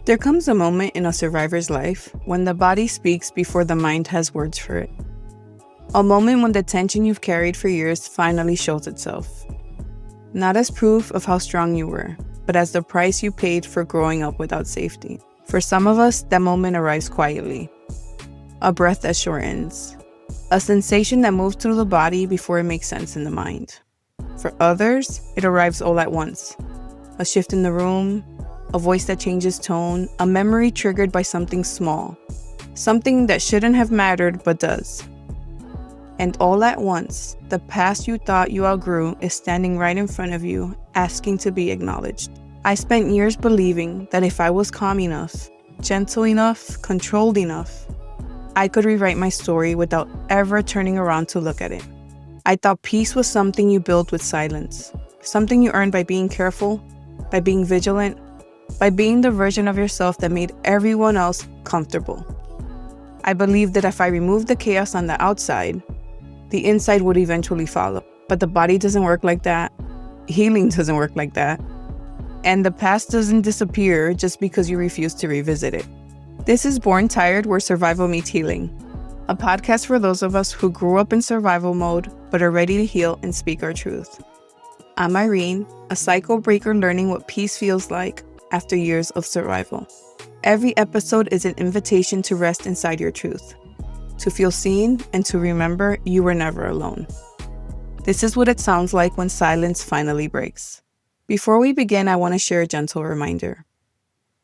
There comes a moment in a survivor's life when the body speaks before the mind has words for it. A moment when the tension you've carried for years finally shows itself. Not as proof of how strong you were, but as the price you paid for growing up without safety. For some of us, that moment arrives quietly. A breath that shortens. A sensation that moves through the body before it makes sense in the mind. For others, it arrives all at once. A shift in the room, a voice that changes tone, a memory triggered by something small. Something that shouldn't have mattered but does. And all at once, the past you thought you outgrew is standing right in front of you, asking to be acknowledged. I spent years believing that if I was calm enough, gentle enough, controlled enough, I could rewrite my story without ever turning around to look at it. I thought peace was something you built with silence, something you earned by being careful, by being vigilant, by being the version of yourself that made everyone else comfortable. I believed that if I removed the chaos on the outside, the inside would eventually follow. But the body doesn't work like that. Healing doesn't work like that. And the past doesn't disappear just because you refuse to revisit it. This is Born Tired, where survival meets healing. A podcast for those of us who grew up in survival mode but are ready to heal and speak our truth. I'm Irene, a cycle breaker learning what peace feels like after years of survival. Every episode is an invitation to rest inside your truth, to feel seen, and to remember you were never alone. This is what it sounds like when silence finally breaks. Before we begin, I want to share a gentle reminder.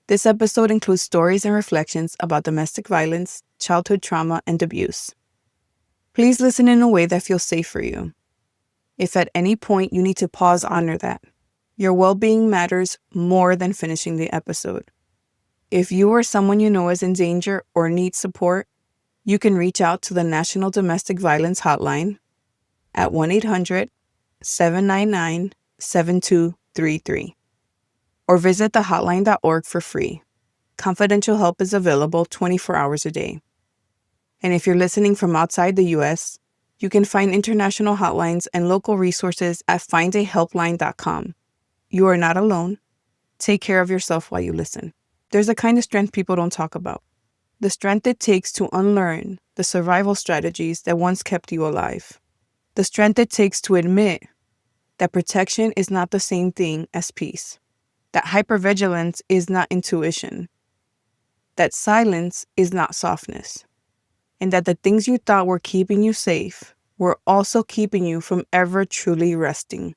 This episode includes stories and reflections about domestic violence, childhood trauma, and abuse. Please listen in a way that feels safe for you. If at any point you need to pause, honor that. Your well-being matters more than finishing the episode. If you or someone you know is in danger or needs support, you can reach out to the National Domestic Violence Hotline at 1-800-799-7233 or visit thehotline.org for free. Confidential help is available 24 hours a day. And if you're listening from outside the U.S., you can find international hotlines and local resources at findahelpline.com. You are not alone. Take care of yourself while you listen. There's a kind of strength people don't talk about. The strength it takes to unlearn the survival strategies that once kept you alive. The strength it takes to admit that protection is not the same thing as peace. That hypervigilance is not intuition. That silence is not softness. And that the things you thought were keeping you safe were also keeping you from ever truly resting.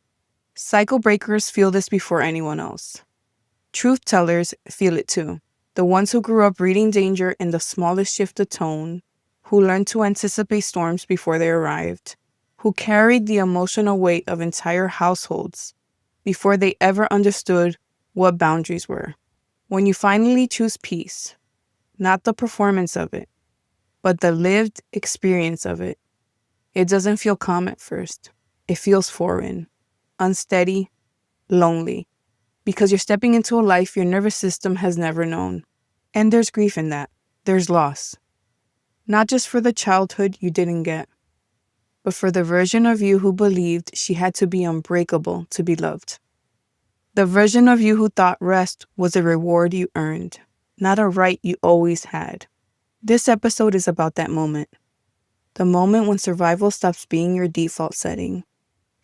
Cycle breakers feel this before anyone else. Truth tellers feel it too. The ones who grew up reading danger in the smallest shift of tone, who learned to anticipate storms before they arrived, who carried the emotional weight of entire households before they ever understood what boundaries were. When you finally choose peace, not the performance of it, but the lived experience of it, it doesn't feel calm at first. It feels foreign, unsteady, lonely, because you're stepping into a life your nervous system has never known. And there's grief in that. There's loss. Not just for the childhood you didn't get, but for the version of you who believed she had to be unbreakable to be loved. The version of you who thought rest was a reward you earned, not a right you always had. This episode is about that moment. The moment when survival stops being your default setting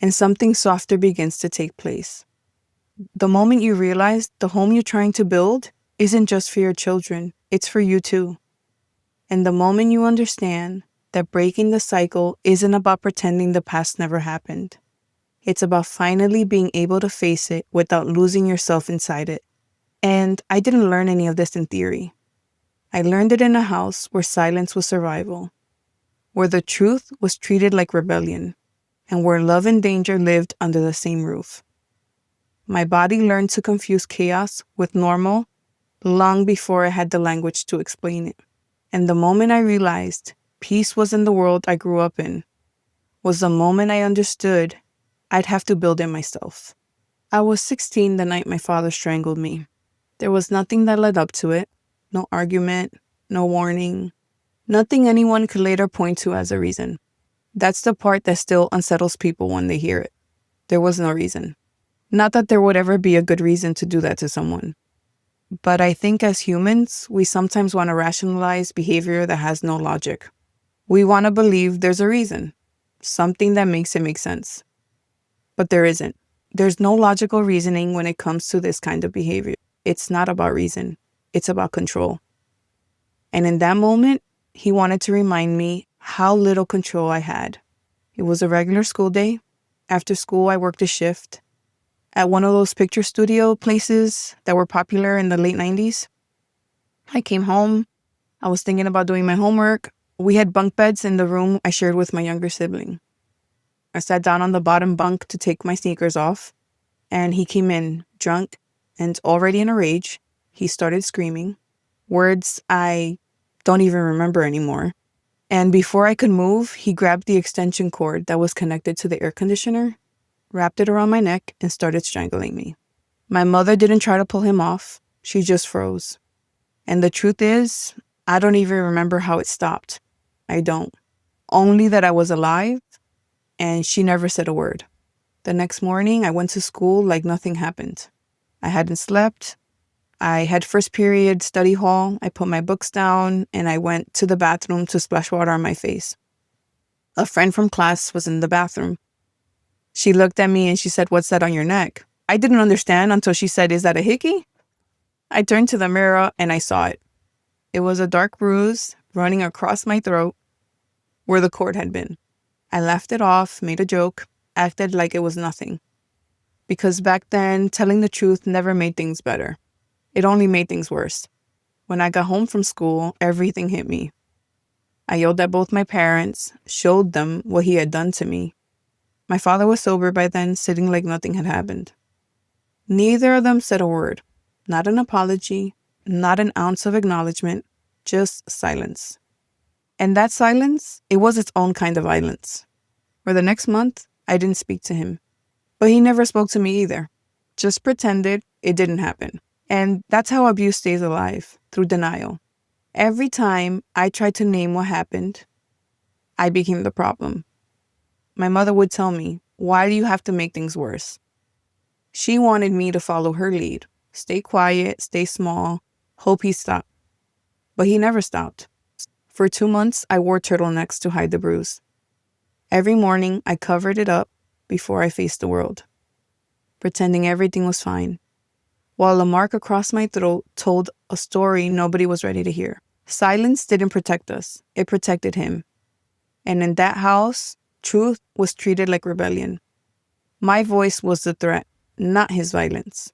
and something softer begins to take place. The moment you realize the home you're trying to build isn't just for your children, it's for you too. And the moment you understand that breaking the cycle isn't about pretending the past never happened. It's about finally being able to face it without losing yourself inside it. And I didn't learn any of this in theory. I learned it in a house where silence was survival, where the truth was treated like rebellion, and where love and danger lived under the same roof. My body learned to confuse chaos with normal long before I had the language to explain it. And the moment I realized peace was in the world I grew up in was the moment I understood I'd have to build it myself. I was 16 the night my father strangled me. There was nothing that led up to it, no argument, no warning, nothing anyone could later point to as a reason. That's the part that still unsettles people when they hear it. There was no reason. Not that there would ever be a good reason to do that to someone. But I think as humans, we sometimes want to rationalize behavior that has no logic. We want to believe there's a reason, something that makes it make sense. But there isn't. There's no logical reasoning when it comes to this kind of behavior. It's not about reason. It's about control. And in that moment, he wanted to remind me how little control I had. It was a regular school day. After school, I worked a shift at one of those picture studio places that were popular in the late 90s. I came home. I was thinking about doing my homework. We had bunk beds in the room I shared with my younger sibling. I sat down on the bottom bunk to take my sneakers off, and he came in, drunk and already in a rage. He started screaming, words I don't even remember anymore. And before I could move, he grabbed the extension cord that was connected to the air conditioner, wrapped it around my neck, and started strangling me. My mother didn't try to pull him off. She just froze. And the truth is, I don't even remember how it stopped. I don't. Only that I was alive, and she never said a word. The next morning, I went to school like nothing happened. I hadn't slept. I had first period study hall. I put my books down, and I went to the bathroom to splash water on my face. A friend from class was in the bathroom. She looked at me and she said, "What's that on your neck?" I didn't understand until she said, "Is that a hickey?" I turned to the mirror and I saw it. It was a dark bruise running across my throat where the cord had been. I laughed it off, made a joke, acted like it was nothing. Because back then, telling the truth never made things better. It only made things worse. When I got home from school, everything hit me. I yelled at both my parents, showed them what he had done to me. My father was sober by then, sitting like nothing had happened. Neither of them said a word. Not an apology, not an ounce of acknowledgement, just silence. And that silence, it was its own kind of violence. For the next month, I didn't speak to him. But he never spoke to me either. Just pretended it didn't happen. And that's how abuse stays alive, through denial. Every time I tried to name what happened, I became the problem. My mother would tell me, "Why do you have to make things worse?" She wanted me to follow her lead. Stay quiet, stay small, hope he stopped. But he never stopped. For 2 months, I wore turtlenecks to hide the bruise. Every morning, I covered it up before I faced the world, pretending everything was fine, while a mark across my throat told a story nobody was ready to hear. Silence didn't protect us. It protected him. And in that house, truth was treated like rebellion. My voice was the threat, not his violence.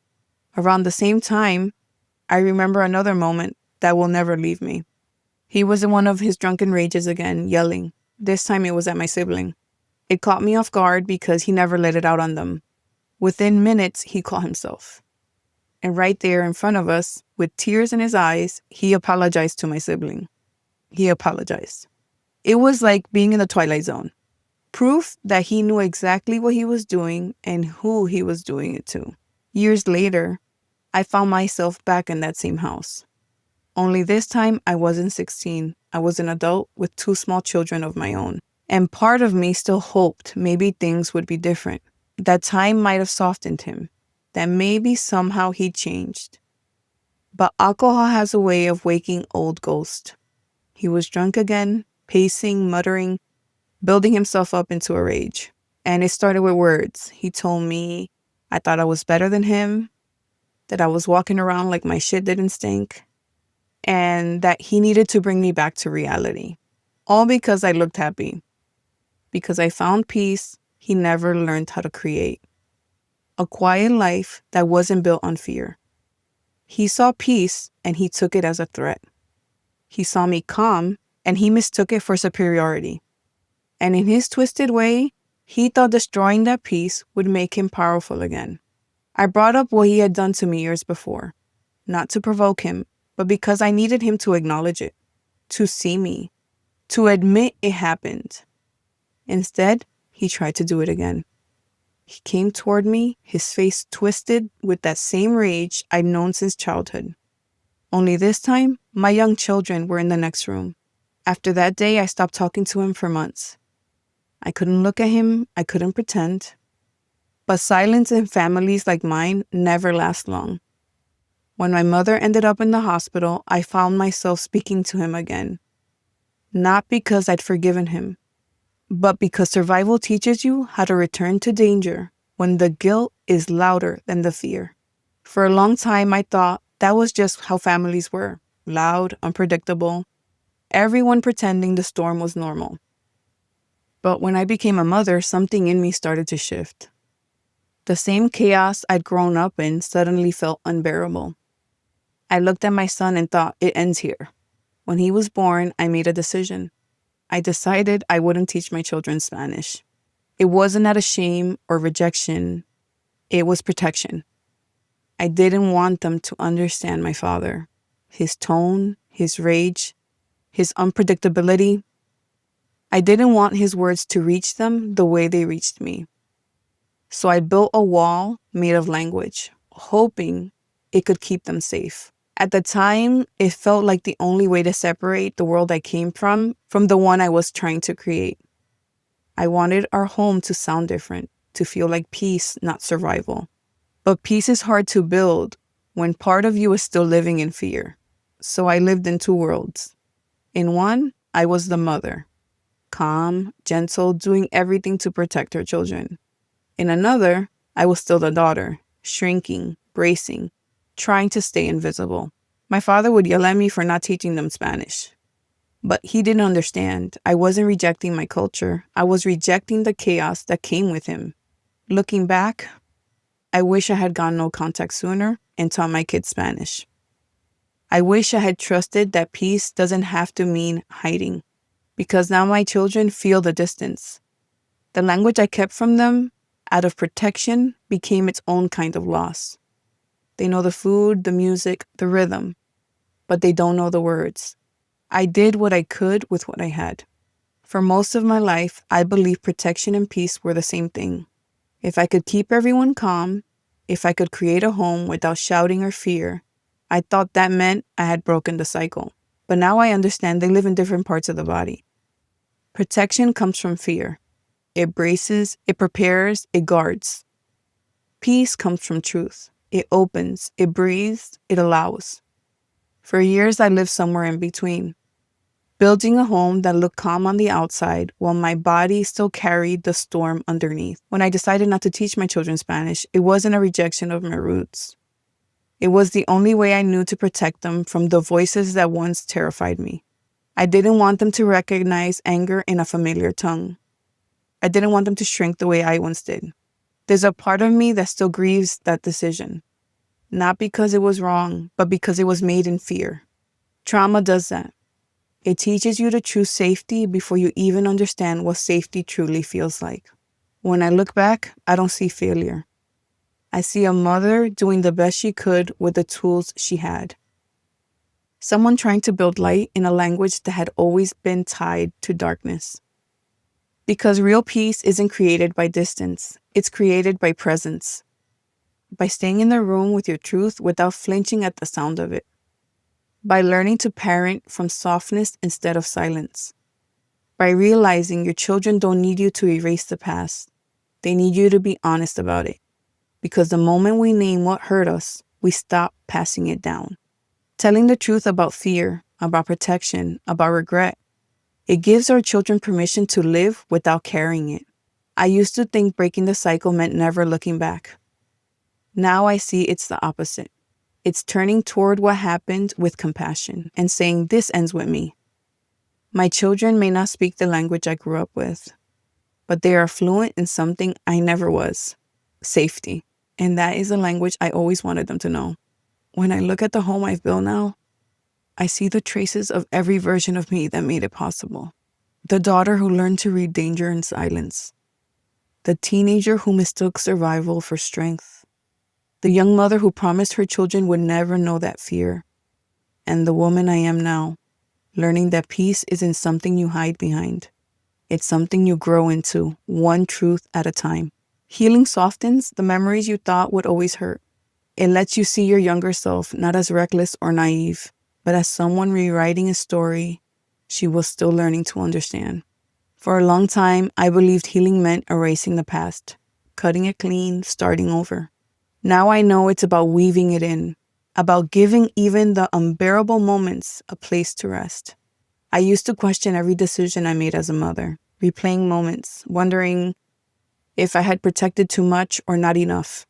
Around the same time, I remember another moment that will never leave me. He was in one of his drunken rages again, yelling. This time it was at my sibling. It caught me off guard because he never let it out on them. Within minutes, he caught himself. And right there in front of us, with tears in his eyes, he apologized to my sibling. He apologized. It was like being in the Twilight Zone. Proof that he knew exactly what he was doing and who he was doing it to. Years later, I found myself back in that same house. Only this time, I wasn't 16. I was an adult with 2 small children of my own. And part of me still hoped maybe things would be different. That time might have softened him. That maybe somehow he changed. But alcohol has a way of waking old ghosts. He was drunk again, pacing, muttering, building himself up into a rage. And it started with words. He told me I thought I was better than him, that I was walking around like my shit didn't stink, and that he needed to bring me back to reality. All because I looked happy. Because I found peace he never learned how to create. A quiet life that wasn't built on fear. He saw peace and he took it as a threat. He saw me calm and he mistook it for superiority. And in his twisted way, he thought destroying that peace would make him powerful again. I brought up what he had done to me years before, not to provoke him, but because I needed him to acknowledge it, to see me, to admit it happened. Instead, he tried to do it again. He came toward me, his face twisted with that same rage I'd known since childhood. Only this time, my young children were in the next room. After that day, I stopped talking to him for months. I couldn't look at him, I couldn't pretend. But silence in families like mine never lasts long. When my mother ended up in the hospital, I found myself speaking to him again. Not because I'd forgiven him, but because survival teaches you how to return to danger when the guilt is louder than the fear. For a long time, I thought that was just how families were, loud, unpredictable, everyone pretending the storm was normal. But when I became a mother, something in me started to shift. The same chaos I'd grown up in suddenly felt unbearable. I looked at my son and thought, it ends here. When he was born, I made a decision. I decided I wouldn't teach my children Spanish. It wasn't out of shame or rejection. It was protection. I didn't want them to understand my father, his tone, his rage, his unpredictability. I didn't want his words to reach them the way they reached me. So I built a wall made of language, hoping it could keep them safe. At the time, it felt like the only way to separate the world I came from the one I was trying to create. I wanted our home to sound different, to feel like peace, not survival. But peace is hard to build when part of you is still living in fear. So I lived in two worlds. In one, I was the mother, calm, gentle, doing everything to protect her children. In another, I was still the daughter, shrinking, bracing, trying to stay invisible. My father would yell at me for not teaching them Spanish. But he didn't understand. I wasn't rejecting my culture. I was rejecting the chaos that came with him. Looking back, I wish I had gotten no contact sooner and taught my kids Spanish. I wish I had trusted that peace doesn't have to mean hiding, because now my children feel the distance. The language I kept from them, out of protection, became its own kind of loss. They know the food, the music, the rhythm, but they don't know the words. I did what I could with what I had. For most of my life, I believed protection and peace were the same thing. If I could keep everyone calm, if I could create a home without shouting or fear, I thought that meant I had broken the cycle. But now I understand they live in different parts of the body. Protection comes from fear. It braces, it prepares, it guards. Peace comes from truth. It opens, it breathes, it allows. For years, I lived somewhere in between, building a home that looked calm on the outside while my body still carried the storm underneath. When I decided not to teach my children Spanish, it wasn't a rejection of my roots. It was the only way I knew to protect them from the voices that once terrified me. I didn't want them to recognize anger in a familiar tongue. I didn't want them to shrink the way I once did. There's a part of me that still grieves that decision. Not because it was wrong, but because it was made in fear. Trauma does that. It teaches you to choose safety before you even understand what safety truly feels like. When I look back, I don't see failure. I see a mother doing the best she could with the tools she had. Someone trying to build light in a language that had always been tied to darkness. Because real peace isn't created by distance, it's created by presence. By staying in the room with your truth without flinching at the sound of it. By learning to parent from softness instead of silence. By realizing your children don't need you to erase the past. They need you to be honest about it. Because the moment we name what hurt us, we stop passing it down. Telling the truth about fear, about protection, about regret. It gives our children permission to live without carrying it. I used to think breaking the cycle meant never looking back. Now I see it's the opposite. It's turning toward what happened with compassion and saying, this ends with me. My children may not speak the language I grew up with, but they are fluent in something I never was, safety. And that is a language I always wanted them to know. When I look at the home I've built now, I see the traces of every version of me that made it possible. The daughter who learned to read danger in silence. The teenager who mistook survival for strength. The young mother who promised her children would never know that fear. And the woman I am now, learning that peace isn't something you hide behind. It's something you grow into, one truth at a time. Healing softens the memories you thought would always hurt. It lets you see your younger self not as reckless or naive, but as someone rewriting a story she was still learning to understand. For a long time, I believed healing meant erasing the past, cutting it clean, starting over. Now I know it's about weaving it in, about giving even the unbearable moments a place to rest. I used to question every decision I made as a mother, replaying moments, wondering if I had protected too much or not enough,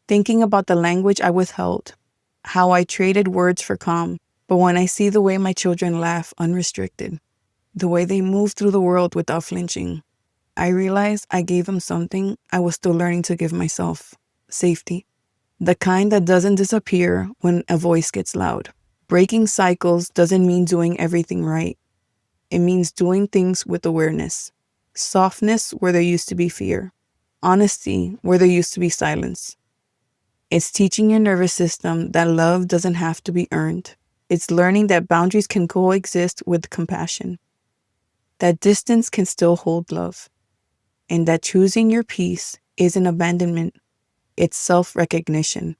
thinking about the language I withheld, how I traded words for calm. But when I see the way my children laugh unrestricted, the way they move through the world without flinching, I realize I gave them something I was still learning to give myself: safety. The kind that doesn't disappear when a voice gets loud. Breaking cycles doesn't mean doing everything right. It means doing things with awareness. Softness where there used to be fear. Honesty where there used to be silence. It's teaching your nervous system that love doesn't have to be earned. It's learning that boundaries can coexist with compassion, that distance can still hold love, and that choosing your peace isn't abandonment, it's self-recognition.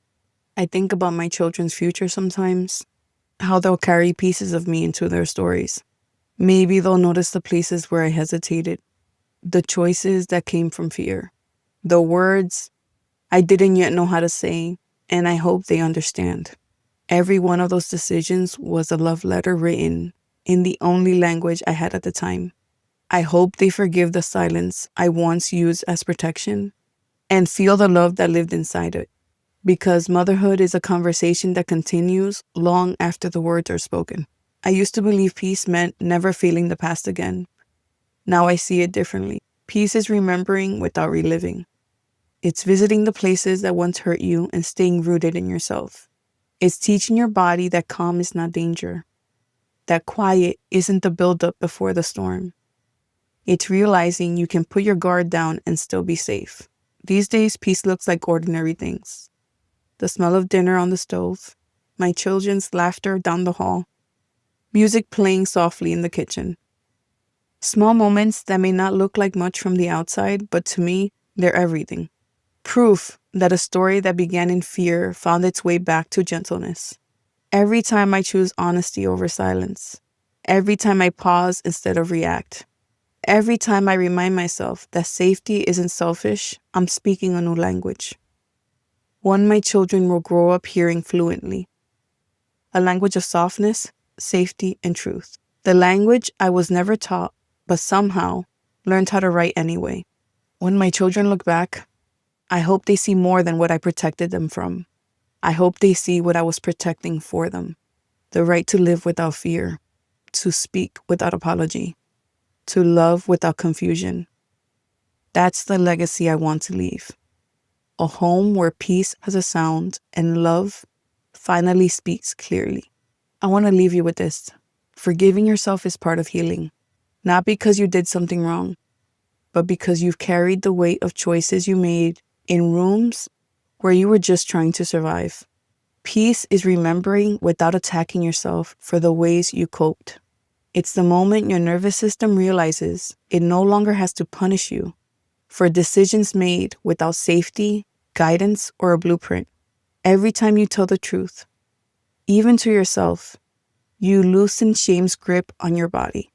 I think about my children's future sometimes, how they'll carry pieces of me into their stories. Maybe they'll notice the places where I hesitated, the choices that came from fear, the words I didn't yet know how to say, and I hope they understand. Every one of those decisions was a love letter written in the only language I had at the time. I hope they forgive the silence I once used as protection and feel the love that lived inside it. Because motherhood is a conversation that continues long after the words are spoken. I used to believe peace meant never feeling the past again. Now I see it differently. Peace is remembering without reliving. It's visiting the places that once hurt you and staying rooted in yourself. It's teaching your body that calm is not danger, that quiet isn't the buildup before the storm. It's realizing you can put your guard down and still be safe. These days, peace looks like ordinary things. The smell of dinner on the stove, my children's laughter down the hall, music playing softly in the kitchen. Small moments that may not look like much from the outside, but to me, they're everything. Proof that a story that began in fear found its way back to gentleness. Every time I choose honesty over silence. Every time I pause instead of react. Every time I remind myself that safety isn't selfish, I'm speaking a new language. One my children will grow up hearing fluently. A language of softness, safety, and truth. The language I was never taught, but somehow learned how to write anyway. When my children look back, I hope they see more than what I protected them from. I hope they see what I was protecting for them. The right to live without fear, to speak without apology, to love without confusion. That's the legacy I want to leave. A home where peace has a sound and love finally speaks clearly. I want to leave you with this. Forgiving yourself is part of healing. Not because you did something wrong, but because you've carried the weight of choices you made in rooms where you were just trying to survive. Peace is remembering without attacking yourself for the ways you coped. It's the moment your nervous system realizes it no longer has to punish you for decisions made without safety, guidance, or a blueprint. Every time you tell the truth, even to yourself, you loosen shame's grip on your body.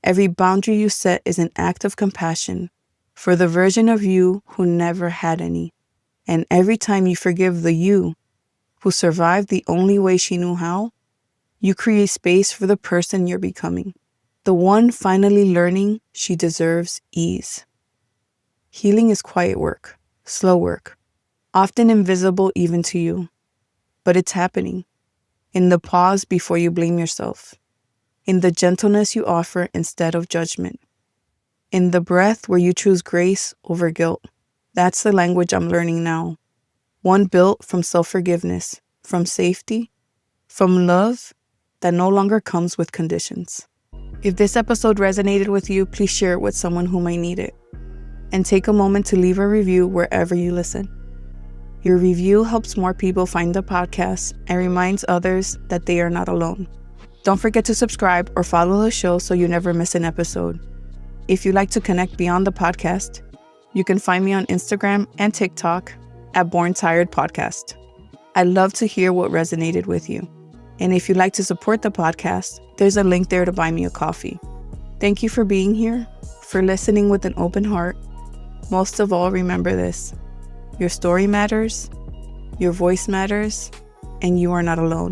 Every boundary you set is an act of compassion for the version of you who never had any. And every time you forgive the you who survived the only way she knew how, you create space for the person you're becoming. The one finally learning she deserves ease. Healing is quiet work, slow work, often invisible even to you. But it's happening. In the pause before you blame yourself. In the gentleness you offer instead of judgment. In the breath where you choose grace over guilt. That's the language I'm learning now. One built from self-forgiveness, from safety, from love that no longer comes with conditions. If this episode resonated with you, please share it with someone who might need it. And take a moment to leave a review wherever you listen. Your review helps more people find the podcast and reminds others that they are not alone. Don't forget to subscribe or follow the show so you never miss an episode. If you'd like to connect beyond the podcast, you can find me on Instagram and TikTok at Born Tired Podcast. I'd love to hear what resonated with you. And if you'd like to support the podcast, there's a link there to buy me a coffee. Thank you for being here, for listening with an open heart. Most of all, remember this. Your story matters, your voice matters, and you are not alone.